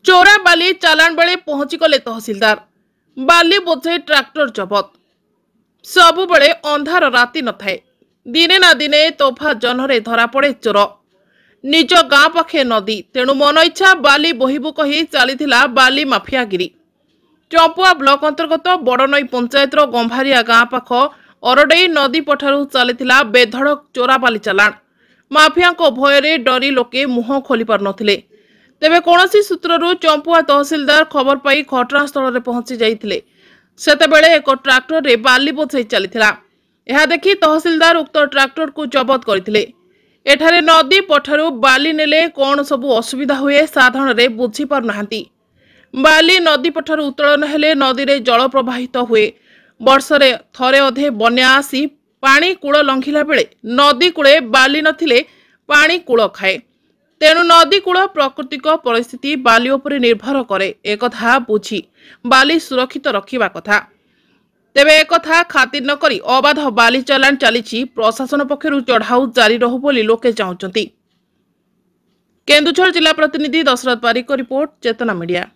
चोरा बाली चालाण बेले पहुंची गले तहसिलदार। बाली बोझे ट्रैक्टर जबत। सबुबले अंधार राति न थाए। दिने ना दिने तोफा जनरे धरा पड़े चोर। निज गाँ पाखे नदी तेणु मन इच्छा बाली बोहिबु कही चलीथिला बाली माफियागिरी। चंपुआ ब्लॉक अंतर्गत बड़नई पंचायत गंभारिया गाँ पाख अरडई नदी पठारु चलीथिला बेधड़क चोरा बाली चालाण। माफिया भୟରେ डरी लोके मुह खोली पार नथिले। तेबे कोनोसी सूत्ररु चंपुआ तहसिलदार खबर पाई घटनास्थल में पहुंची जाइथिले। सेतेबेले एक ट्रैक्टर रे बाली बोझाई चलीथिला। यह देखि तहसिलदार उक्त ट्रैक्टर को जबत करथिले। एठारे नदी पठारु बाली नेले कौन सबु असुविधा हुए साधारण रे बुझी पार नाहंती। बाली नदी पठारु उत्तोलन हेले नदी रे जल प्रवाहित हुए। वर्षरे थरे अधे बन्या आसी पानी कूल लंघिला बेले नदी कूले बाली नथिले पानी कूल खाए। तेणु नदी कूल प्राकृतिक परिस्थिति बाली उपरे निर्भर करे। एक कथा बुझी बाली सुरक्षित रखिबा कथा। तेबे एक कथा खातिर न करी अबाध बाली चालाण चलीछि। प्रशासन पक्षरु चढ़ाऊ जारी रहु बोली लोके चाहुचंती। केन्दुझर जिला प्रतिनिधि दशरथ बारिक रिपोर्ट, चेतना मीडिया।